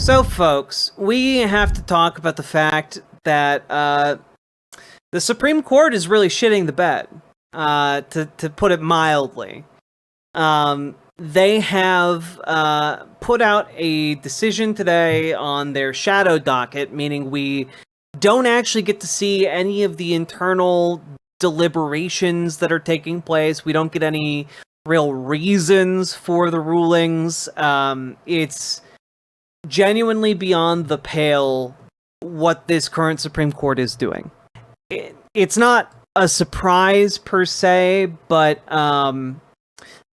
So, folks, we have to talk about the fact that the Supreme Court is really shitting the bed, to put it mildly. They have put out a decision today on their shadow docket, meaning we don't actually get to see any of the internal deliberations that are taking place. We don't get any real reasons for the rulings. It's genuinely beyond the pale what this current Supreme Court is doing. It's not a surprise per se, but the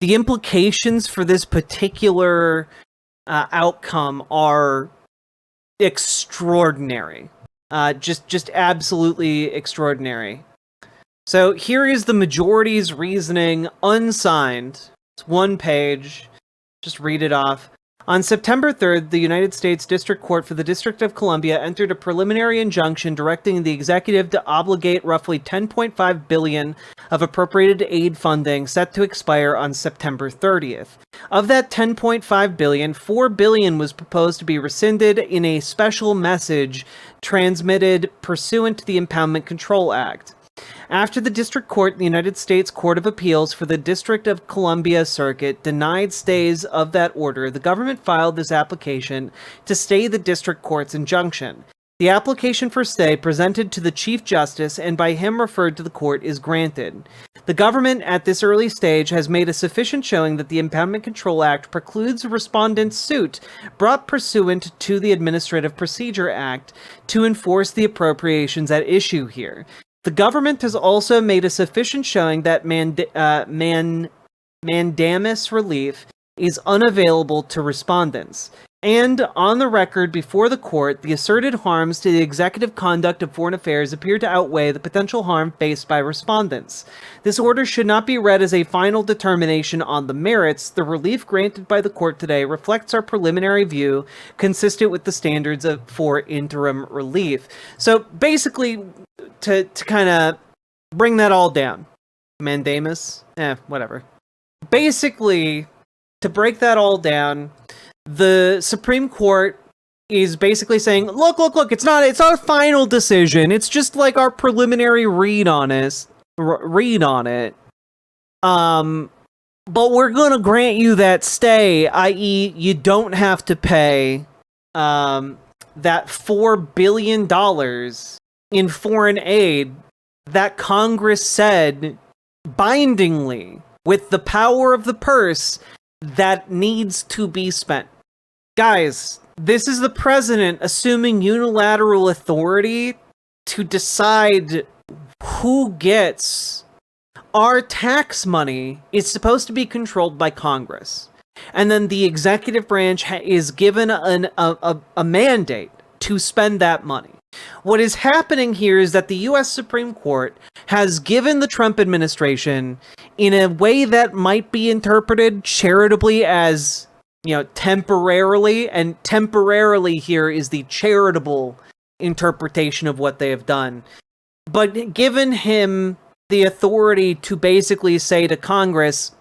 implications for this particular outcome are extraordinary. Just absolutely extraordinary. So here is the majority's reasoning, unsigned. It's one page. Just read it off. On September 3rd, the United States District Court for the District of Columbia entered a preliminary injunction directing the executive to obligate roughly $10.5 billion of appropriated aid funding set to expire on September 30th. Of that $10.5 billion, $4 billion was proposed to be rescinded in a special message transmitted pursuant to the Impoundment Control Act. After the District Court, the United States Court of Appeals for the District of Columbia Circuit denied stays of that order, the government filed this application to stay the District Court's injunction. The application for stay presented to the Chief Justice and by him referred to the court is granted. The government at this early stage has made a sufficient showing that the Impoundment Control Act precludes a respondent's suit brought pursuant to the Administrative Procedure Act to enforce the appropriations at issue here. The government has also made a sufficient showing that mandamus relief is unavailable to respondents. And on the record before the court, the asserted harms to the executive conduct of foreign affairs appear to outweigh the potential harm faced by respondents. This order should not be read as a final determination on the merits. The relief granted by the court today reflects our preliminary view, consistent with the standards for interim relief. So basically, to kind of bring that all down, mandamus, whatever. Basically, to break that all down, the Supreme Court is basically saying, look, it's not a final decision. It's just like our preliminary read on it. But we're going to grant you that stay, i.e. you don't have to pay that $4 billion in foreign aid that Congress said bindingly with the power of the purse that needs to be spent. Guys, this is the president assuming unilateral authority to decide who gets our tax money. Is supposed to be controlled by Congress. And then the executive branch is given a mandate to spend that money. What is happening here is that the U.S. Supreme Court has given the Trump administration, in a way that might be interpreted charitably as, temporarily, and temporarily here is the charitable interpretation of what they have done, but given him the authority to basically say to Congress,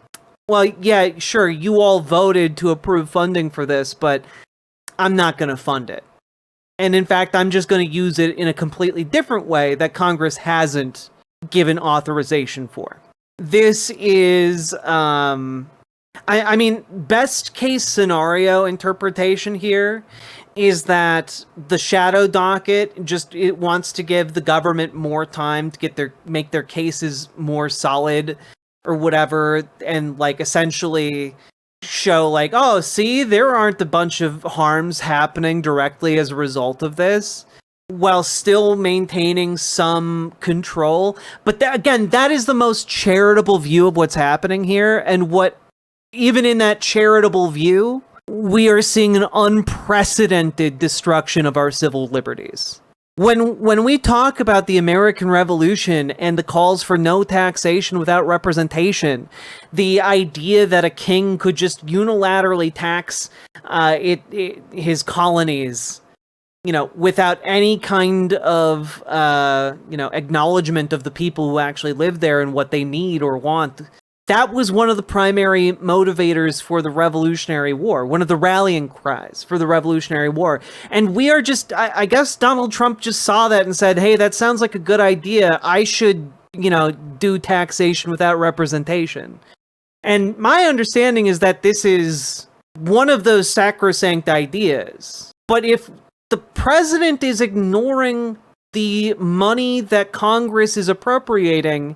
well, yeah, sure, you all voted to approve funding for this, but I'm not going to fund it. And in fact, I'm just going to use it in a completely different way that Congress hasn't given authorization for. This is, I mean, best case scenario interpretation here is that the shadow docket it wants to give the government more time to make their cases more solid or whatever, and essentially show oh, see, there aren't a bunch of harms happening directly as a result of this, while still maintaining some control. But that is the most charitable view of what's happening here, and what, even in that charitable view, we are seeing an unprecedented destruction of our civil liberties. When we talk about the American Revolution and the calls for no taxation without representation, the idea that a king could just unilaterally tax his colonies, without any kind of acknowledgement of the people who actually live there and what they need or want That was one of the primary motivators for the Revolutionary War, one of the rallying cries for the Revolutionary War. And we are just, I guess Donald Trump just saw that and said, hey, that sounds like a good idea. I should, do taxation without representation. And my understanding is that this is one of those sacrosanct ideas. But if the president is ignoring the money that Congress is appropriating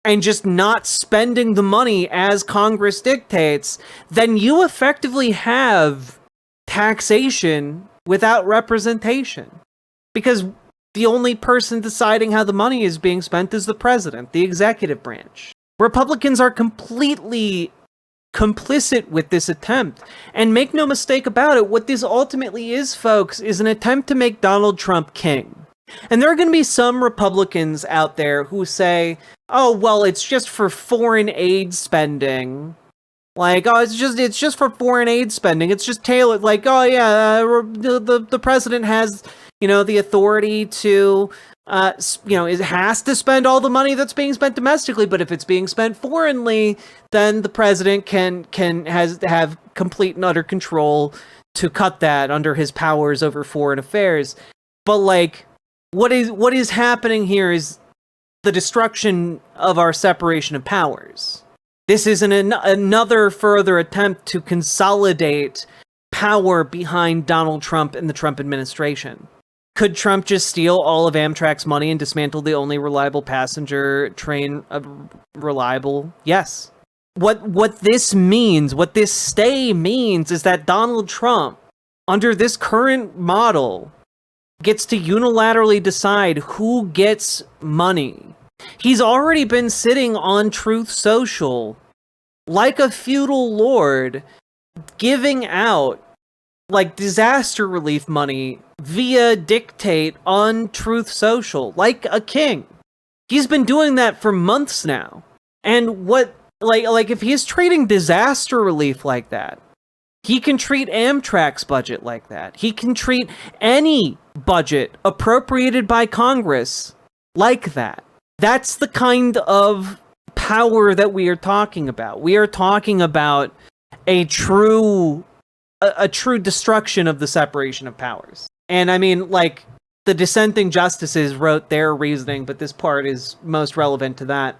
and just not spending the money as Congress dictates, then you effectively have taxation without representation. Because the only person deciding how the money is being spent is the president, the executive branch. Republicans are completely complicit with this attempt. And make no mistake about it, what this ultimately is, folks, is an attempt to make Donald Trump king. And there are going to be some Republicans out there who say, oh, well, it's just for foreign aid spending. Like, oh, it's just for foreign aid spending. It's just tailored. Like, oh, yeah, the president has, the authority to, it has to spend all the money that's being spent domestically. But if it's being spent foreignly, then the president has to have complete and utter control to cut that under his powers over foreign affairs. But like, what is happening here is the destruction of our separation of powers. This is another further attempt to consolidate power behind Donald Trump and the Trump administration. Could Trump just steal all of Amtrak's money and dismantle the only reliable passenger train reliable? Yes. What this means, what this stay means, is that Donald Trump, under this current model, gets to unilaterally decide who gets money. He's already been sitting on Truth Social like a feudal lord, giving out like disaster relief money via dictate on Truth Social like a king. He's been doing that for months now. And what like if he's treating disaster relief like that, he can treat Amtrak's budget like that. He can treat any budget appropriated by Congress like that. That's the kind of power that we are talking about. We are talking about a true destruction of the separation of powers. And I mean, like, the dissenting justices wrote their reasoning, but this part is most relevant to that.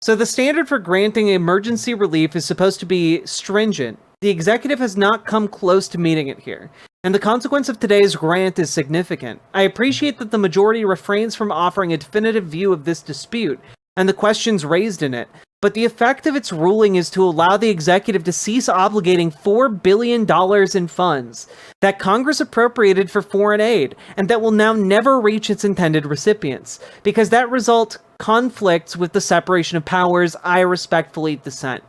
So the standard for granting emergency relief is supposed to be stringent. The executive has not come close to meeting it here, and the consequence of today's grant is significant. I appreciate that the majority refrains from offering a definitive view of this dispute and the questions raised in it, but the effect of its ruling is to allow the executive to cease obligating $4 billion in funds that Congress appropriated for foreign aid, and that will now never reach its intended recipients, because that result conflicts with the separation of powers I respectfully dissent.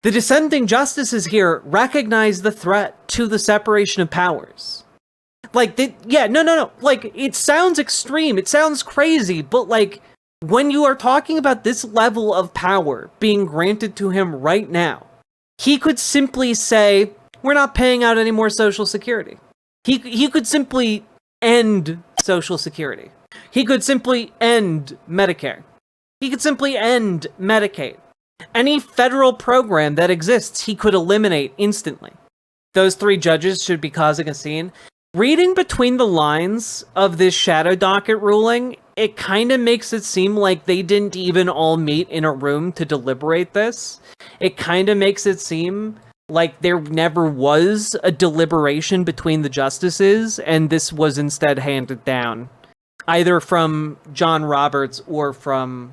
The dissenting justices here recognize the threat to the separation of powers. Like, no. Like, it sounds extreme, it sounds crazy, but like, when you are talking about this level of power being granted to him right now, he could simply say, we're not paying out any more Social Security. He could simply end Social Security. He could simply end Medicare. He could simply end Medicaid. Any federal program that exists, he could eliminate instantly. Those three judges should be causing a scene. Reading between the lines of this shadow docket ruling, it kind of makes it seem like they didn't even all meet in a room to deliberate this. It kind of makes it seem like there never was a deliberation between the justices, and this was instead handed down, either from John Roberts or from...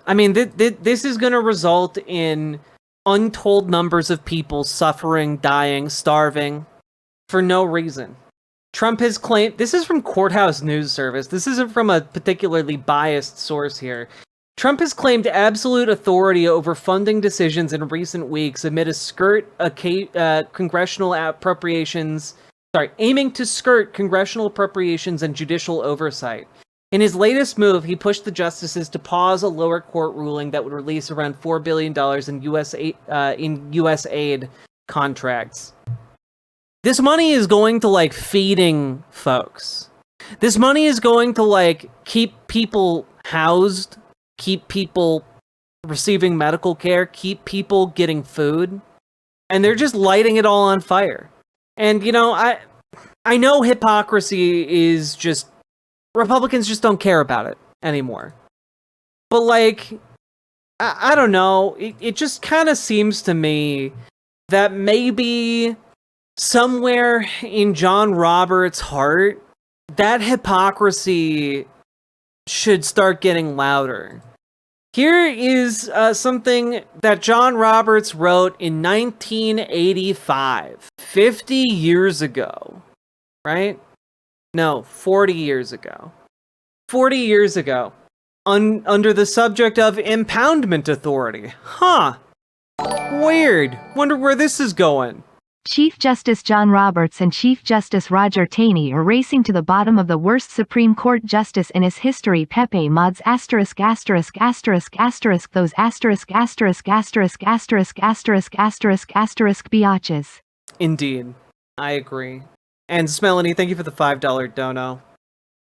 I mean, this is going to result in untold numbers of people suffering, dying, starving, for no reason. Trump has claimed... This is from Courthouse News Service. This isn't from a particularly biased source here. Trump has claimed absolute authority over funding decisions in recent weeks amid congressional appropriations... aiming to skirt congressional appropriations and judicial oversight. In his latest move, he pushed the justices to pause a lower court ruling that would release around $4 billion in U.S. aid contracts. This money is going to, like, feeding folks. This money is going to, like, keep people housed, keep people receiving medical care, keep people getting food, and they're just lighting it all on fire. And, you know, I know hypocrisy is just, Republicans just don't care about it anymore. But, like, I don't know, it just kind of seems to me that maybe somewhere in John Roberts' heart, that hypocrisy should start getting louder. Here is something that John Roberts wrote in 1985, 50 years ago, right? No, 40 years ago. 40 years ago, under the subject of impoundment authority. Huh. Weird. Wonder where this is going. Chief Justice John Roberts and Chief Justice Roger Taney are racing to the bottom of the worst Supreme Court justice in his history. Pepe mods asterisk asterisk asterisk asterisk those asterisk asterisk asterisk asterisk asterisk asterisk asterisk biatches. Indeed. I agree. And Smelanie, thank you for the $5 dono.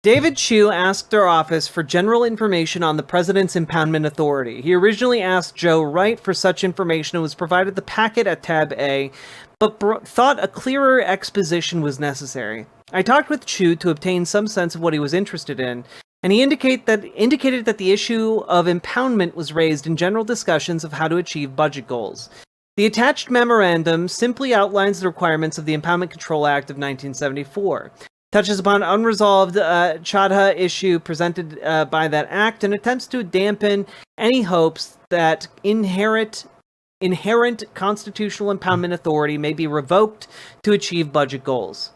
David Chu asked our office for general information on the president's impoundment authority. He originally asked Joe Wright for such information and was provided the packet at tab A, but thought a clearer exposition was necessary. I talked with Chu to obtain some sense of what he was interested in, and he indicated that the issue of impoundment was raised in general discussions of how to achieve budget goals. The attached memorandum simply outlines the requirements of the Impoundment Control Act of 1974. Touches upon unresolved Chadha issue presented by that act and attempts to dampen any hopes that inherent constitutional impoundment authority may be revoked to achieve budget goals.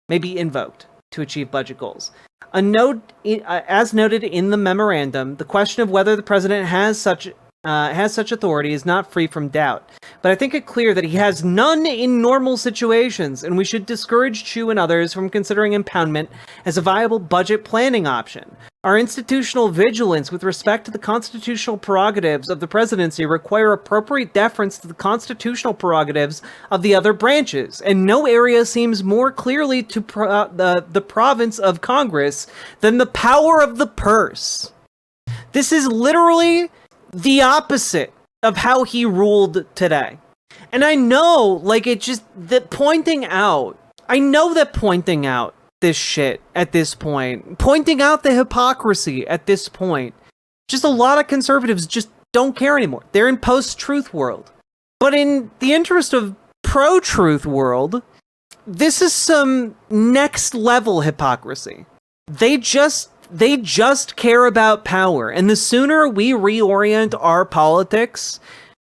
May be invoked to achieve budget goals. A note, as noted in the memorandum, the question of whether the president has such authority is not free from doubt. But I think it clear that he has none in normal situations, and we should discourage Chu and others from considering impoundment as a viable budget planning option. Our institutional vigilance with respect to the constitutional prerogatives of the presidency require appropriate deference to the constitutional prerogatives of the other branches, and no area seems more clearly to the province of Congress than the power of the purse. This is literally the opposite of how he ruled today. And I know, like, I know that pointing out this shit at this point, pointing out the hypocrisy at this point, just a lot of conservatives just don't care anymore. They're in post-truth world. But in the interest of pro-truth world, this is some next level hypocrisy. They just care about power. And the sooner we reorient our politics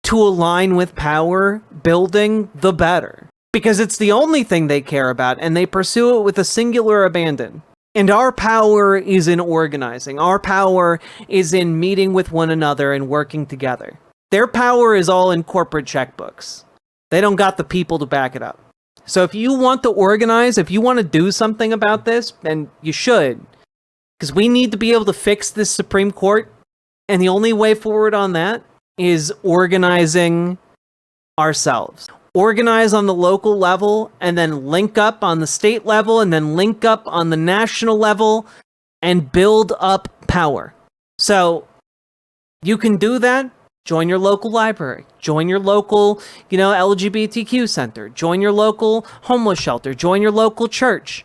to align with power building, the better. Because it's the only thing they care about, and they pursue it with a singular abandon. And our power is in organizing. Our power is in meeting with one another and working together. Their power is all in corporate checkbooks. They don't got the people to back it up. So if you want to organize, if you want to do something about this, and you should, because we need to be able to fix this Supreme Court, and the only way forward on that is organizing ourselves. Organize on the local level, and then link up on the state level, and then link up on the national level, and build up power. So, you can do that. Join your local library. Join your local, LGBTQ center. Join your local homeless shelter. Join your local church.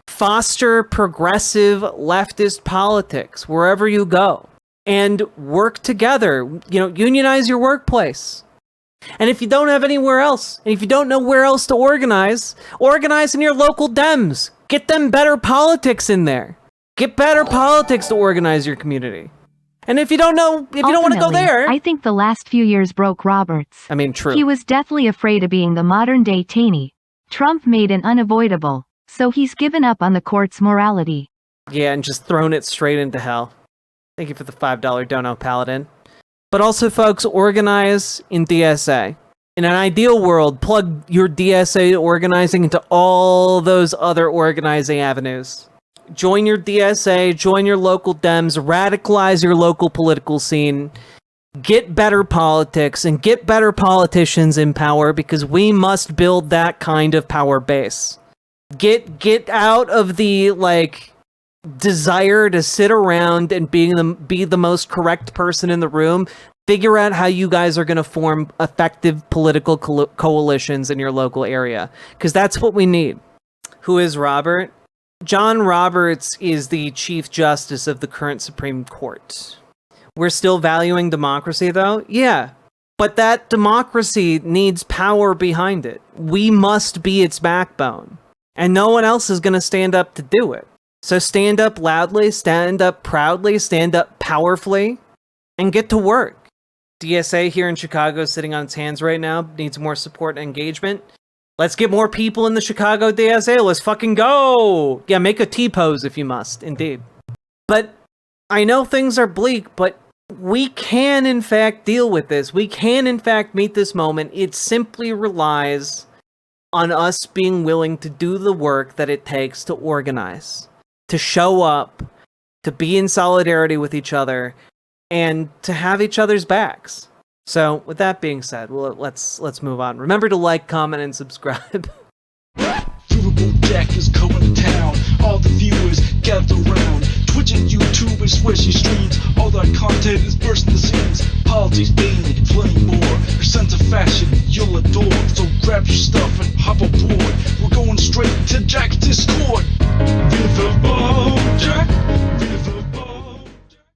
Foster progressive leftist politics wherever you go. And work together. Unionize your workplace. And if you don't have anywhere else, and if you don't know where else to organize in your local Dems. Get them better politics in there. Get better politics to organize your community. And if you don't want to go there... I think the last few years broke Roberts. I mean, true. He was deathly afraid of being the modern-day Taney. Trump made it unavoidable, so he's given up on the court's morality. Yeah, and just thrown it straight into hell. Thank you for the $5 dono, Paladin. But also, folks, organize in DSA. In an ideal world, plug your DSA organizing into all those other organizing avenues. Join your DSA, join your local Dems, radicalize your local political scene, get better politics, and get better politicians in power, because we must build that kind of power base. Get out of the, desire to sit around and be the most correct person in the room. Figure out how you guys are going to form effective political coalitions in your local area, because that's what we need. Who is Robert? John Roberts is the Chief Justice of the current Supreme Court. We're still valuing democracy, though? Yeah. But that democracy needs power behind it. We must be its backbone. And no one else is going to stand up to do it. So stand up loudly, stand up proudly, stand up powerfully, and get to work. DSA here in Chicago is sitting on its hands right now, needs more support and engagement. Let's get more people in the Chicago DSA. Let's fucking go! Yeah, make a T-pose if you must, indeed. But I know things are bleak, but we can in fact deal with this. We can in fact meet this moment. It simply relies on us being willing to do the work that it takes to organize, to show up, to be in solidarity with each other, and to have each other's backs. So, with that being said, let's move on. Remember to like, comment, and subscribe. Riverboat Jack is coming to town. All the viewers gather around. Twitch and YouTube and swishy streams. All that content is bursting the seams. Politics, gaming, and plenty more. Your sense of fashion you'll adore. So grab your stuff and hop aboard. We're going straight to Jack's